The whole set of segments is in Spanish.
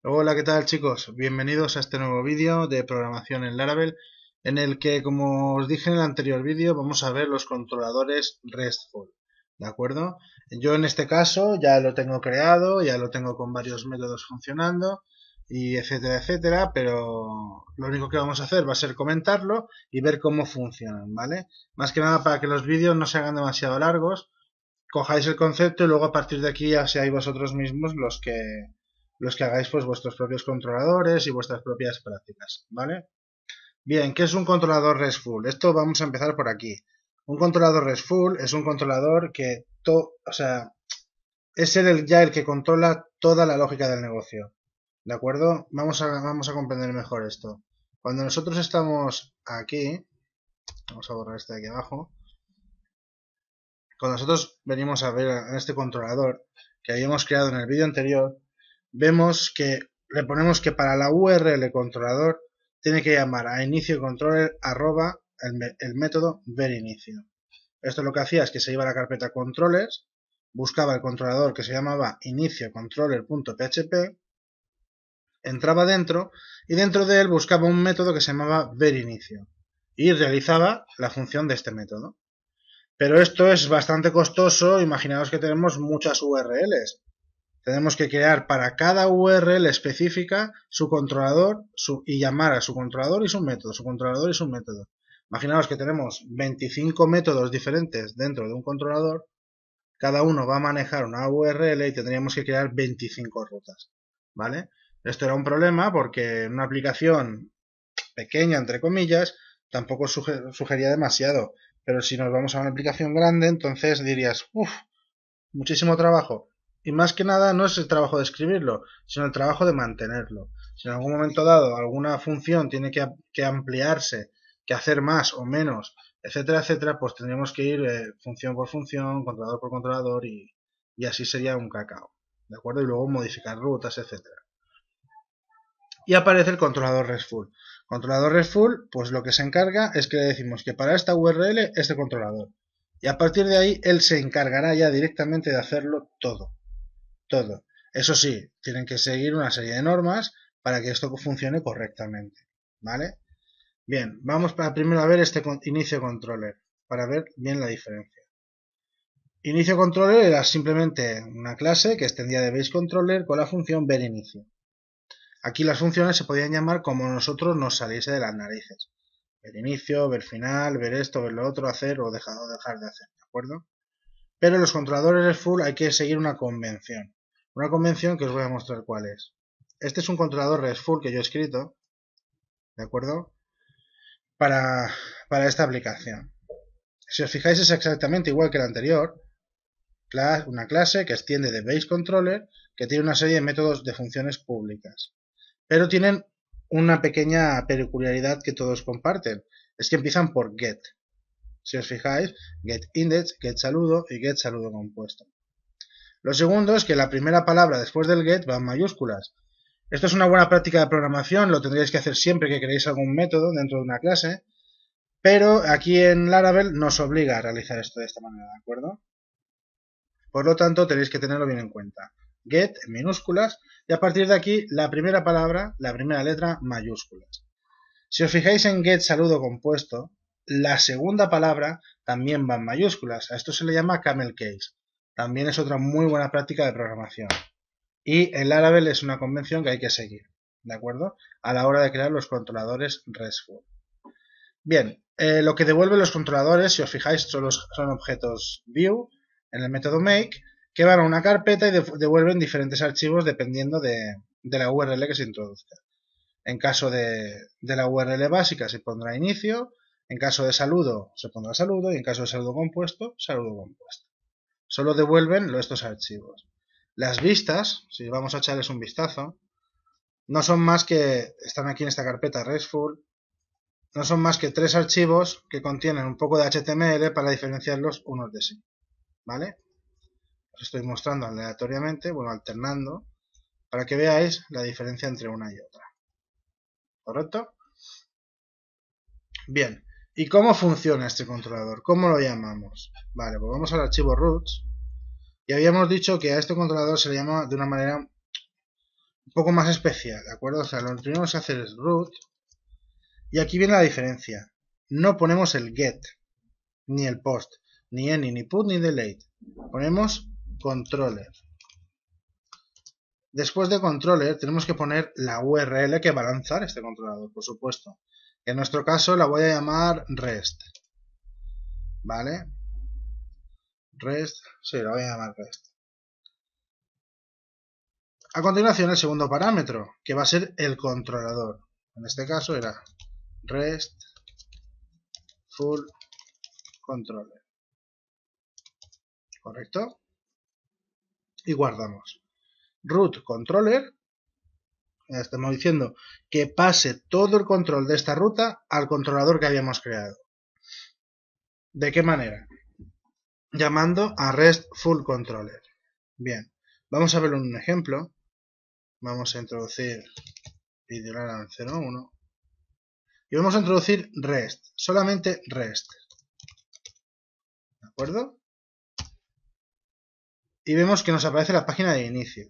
Hola, ¿qué tal chicos? Bienvenidos a este nuevo vídeo de programación en Laravel, en el que, como os dije en el anterior vídeo, vamos a ver los controladores RESTful, ¿de acuerdo? Yo en este caso ya lo tengo creado, ya lo tengo con varios métodos funcionando, y etcétera, etcétera, pero lo único que vamos a hacer va a ser comentarlo y ver cómo funcionan, ¿vale? Más que nada para que los vídeos no se hagan demasiado largos, cojáis el concepto y luego a partir de aquí ya seáis vosotros mismos los que hagáis pues vuestros propios controladores y vuestras propias prácticas, ¿vale? Bien, ¿qué es un controlador RESTful? Esto vamos a empezar por aquí. Un controlador RESTful es un controlador que o sea, es ya el que controla toda la lógica del negocio. ¿De acuerdo? Vamos a comprender mejor esto. Cuando nosotros estamos aquí, vamos a borrar este de aquí abajo. Cuando nosotros venimos a ver en este controlador que habíamos creado en el vídeo anterior, vemos que le ponemos que para la URL controlador tiene que llamar a inicio controller arroba el método verinicio. Esto lo que hacía es que se iba a la carpeta controllers, buscaba el controlador que se llamaba inicio controller.php, entraba dentro y dentro de él buscaba un método que se llamaba verinicio y realizaba la función de este método. Pero esto es bastante costoso, imaginaos que tenemos muchas URLs. Tenemos que crear para cada URL específica su controlador y llamar a su controlador y su método, su controlador y su método. Imaginaos que tenemos 25 métodos diferentes dentro de un controlador, cada uno va a manejar una URL y tendríamos que crear 25 rutas, ¿vale? Esto era un problema porque en una aplicación pequeña, entre comillas, tampoco sugería demasiado, pero si nos vamos a una aplicación grande, entonces dirías, uff, muchísimo trabajo. Y más que nada no es el trabajo de escribirlo, sino el trabajo de mantenerlo. Si en algún momento dado alguna función tiene que ampliarse, que hacer más o menos, etcétera, etcétera, pues tendríamos que ir función por función, controlador por controlador y así sería un cacao. ¿De acuerdo? Y luego modificar rutas, etcétera. Y aparece el controlador RESTful. Controlador RESTful, pues lo que se encarga es que le decimos que para esta URL este controlador. Y a partir de ahí él se encargará ya directamente de hacerlo todo. Todo. Eso sí, tienen que seguir una serie de normas para que esto funcione correctamente. ¿Vale? Bien, vamos primero a ver este inicio controller para ver bien la diferencia. Inicio controller era simplemente una clase que extendía de base controller con la función verInicio. Aquí las funciones se podían llamar como nosotros nos saliese de las narices. Ver inicio, ver final, ver esto, ver lo otro, hacer o dejar de hacer, ¿de acuerdo? Pero en los controladores RESTful hay que seguir una convención. Una convención que os voy a mostrar cuál es. Este es un controlador RESTful que yo he escrito, ¿de acuerdo? Para esta aplicación. Si os fijáis es exactamente igual que el anterior. Una clase que extiende de base controller que tiene una serie de métodos de funciones públicas. Pero tienen una pequeña peculiaridad que todos comparten. Es que empiezan por get. Si os fijáis, getIndex, getSaludo y getSaludo compuesto. Lo segundo es que la primera palabra después del get va en mayúsculas. Esto es una buena práctica de programación, lo tendréis que hacer siempre que creéis algún método dentro de una clase, pero aquí en Laravel nos obliga a realizar esto de esta manera, ¿de acuerdo? Por lo tanto, tenéis que tenerlo bien en cuenta. Get en minúsculas y a partir de aquí la primera palabra, la primera letra, mayúsculas. Si os fijáis en get saludo compuesto, la segunda palabra también va en mayúsculas. A esto se le llama camel case. También es otra muy buena práctica de programación. Y el Laravel es una convención que hay que seguir, ¿de acuerdo? A la hora de crear los controladores RESTful. Bien, lo que devuelven los controladores, si os fijáis, son objetos view en el método make que van a una carpeta y devuelven diferentes archivos dependiendo de la URL que se introduzca. En caso de la URL básica se pondrá inicio, en caso de saludo se pondrá saludo y en caso de saludo compuesto, saludo compuesto. Solo devuelven estos archivos. Las vistas, si vamos a echarles un vistazo, no son más que, están aquí en esta carpeta RESTful, no son más que 3 archivos que contienen un poco de HTML para diferenciarlos unos de sí, ¿vale? Os estoy mostrando aleatoriamente, bueno, alternando, para que veáis la diferencia entre una y otra. ¿Correcto? Bien, ¿y cómo funciona este controlador? ¿Cómo lo llamamos? Vale, pues vamos al archivo roots y habíamos dicho que a este controlador se le llama de una manera un poco más especial, ¿de acuerdo? O sea, lo primero que se hace es root, y aquí viene la diferencia. No ponemos el get, ni el post, ni any, ni put, ni delete. Ponemos controller. Después de controller tenemos que poner la URL que va a lanzar este controlador, por supuesto. En nuestro caso la voy a llamar REST. ¿Vale? REST, sí, la voy a llamar REST. A continuación el segundo parámetro, que va a ser el controlador. En este caso era REST full controller. ¿Correcto? Y guardamos. Root controller, estamos diciendo que pase todo el control de esta ruta al controlador que habíamos creado. ¿De qué manera? Llamando a REST full controller. Bien, vamos a ver un ejemplo. Vamos a introducir Videolaravel 01 y vamos a introducir REST, solamente REST. ¿De acuerdo? Y vemos que nos aparece la página de inicio.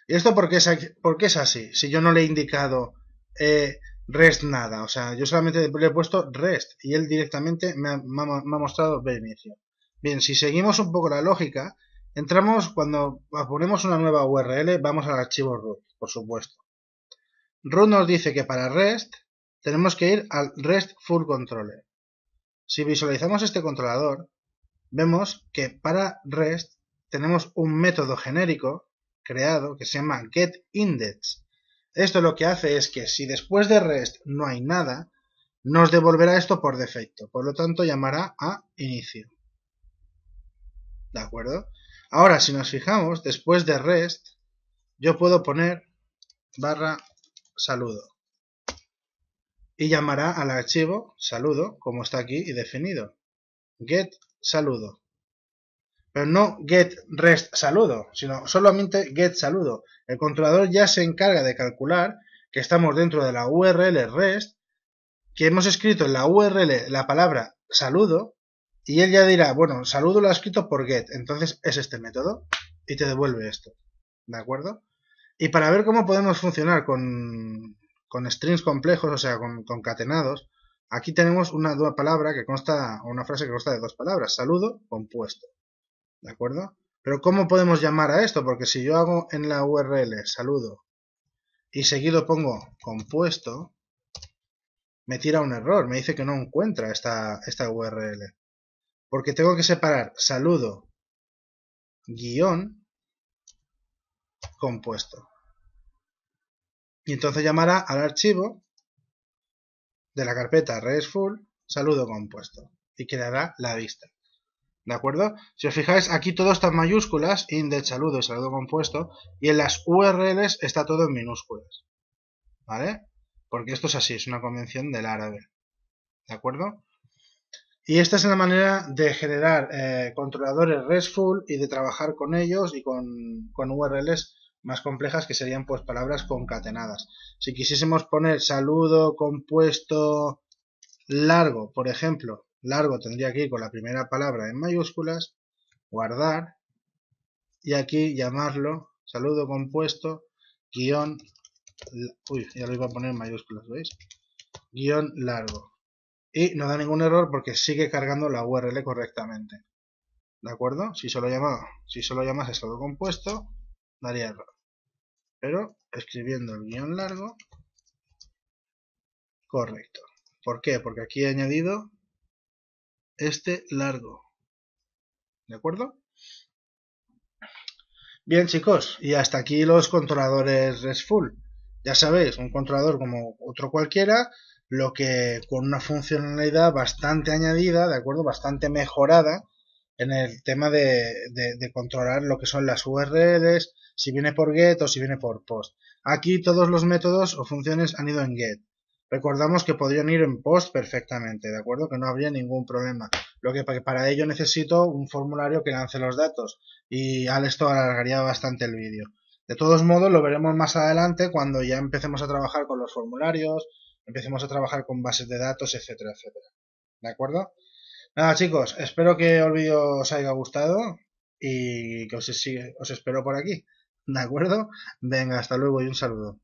¿Y esto por qué es así? Si yo no le he indicado REST nada, o sea, yo solamente le he puesto REST y él directamente me ha mostrado ver inicio. Bien, si seguimos un poco la lógica, entramos cuando ponemos una nueva URL, vamos al archivo root, por supuesto. Root nos dice que para REST tenemos que ir al REST full controller. Si visualizamos este controlador, vemos que para REST tenemos un método genérico creado que se llama getIndex. Esto lo que hace es que si después de REST no hay nada, nos devolverá esto por defecto. Por lo tanto, llamará a inicio. ¿De acuerdo? Ahora, si nos fijamos, después de REST, yo puedo poner barra saludo. Y llamará al archivo saludo, como está aquí y definido. Get saludo. Pero no get rest saludo, sino solamente get saludo. El controlador ya se encarga de calcular que estamos dentro de la URL REST, que hemos escrito en la URL la palabra saludo, y él ya dirá, bueno, saludo lo ha escrito por get, entonces es este método, y te devuelve esto. ¿De acuerdo? Y para ver cómo podemos funcionar con strings complejos, o sea, con concatenados, aquí tenemos una palabra que consta, o una frase que consta de dos palabras, saludo compuesto. ¿De acuerdo? Pero ¿cómo podemos llamar a esto? Porque si yo hago en la URL saludo y seguido pongo compuesto, me tira un error, me dice que no encuentra esta URL. Porque tengo que separar saludo guión compuesto. Y entonces llamará al archivo de la carpeta RESTful saludo compuesto y creará la vista. ¿De acuerdo? Si os fijáis, aquí todo está en mayúsculas, index, saludo y saludo compuesto, y en las URLs está todo en minúsculas. ¿Vale? Porque esto es así, es una convención del Laravel. ¿De acuerdo? Y esta es la manera de generar controladores RESTful y de trabajar con ellos y con URLs más complejas que serían pues palabras concatenadas. Si quisiésemos poner saludo compuesto largo, por ejemplo, largo tendría que ir con la primera palabra en mayúsculas, guardar y aquí llamarlo saludo compuesto guión, uy, ya lo iba a poner en mayúsculas, ¿veis? Guión largo. Y no da ningún error porque sigue cargando la URL correctamente. ¿De acuerdo? Si solo llamas saludo compuesto, daría error. Pero escribiendo el guión largo, correcto. ¿Por qué? Porque aquí he añadido este largo. ¿De acuerdo? Bien, chicos, y hasta aquí los controladores RESTful. Ya sabéis, un controlador como otro cualquiera, lo que con una funcionalidad bastante añadida, ¿de acuerdo? Bastante mejorada en el tema de controlar lo que son las URLs, si viene por get o si viene por post. Aquí todos los métodos o funciones han ido en get. Recordamos que podrían ir en post perfectamente, ¿de acuerdo? Que no habría ningún problema. Lo que para ello necesito un formulario que lance los datos y esto alargaría bastante el vídeo. De todos modos, lo veremos más adelante cuando ya empecemos a trabajar con los formularios, empecemos a trabajar con bases de datos, etcétera, etcétera. ¿De acuerdo? Nada, chicos, espero que el vídeo os haya gustado y que os espero por aquí. ¿De acuerdo? Venga, hasta luego y un saludo.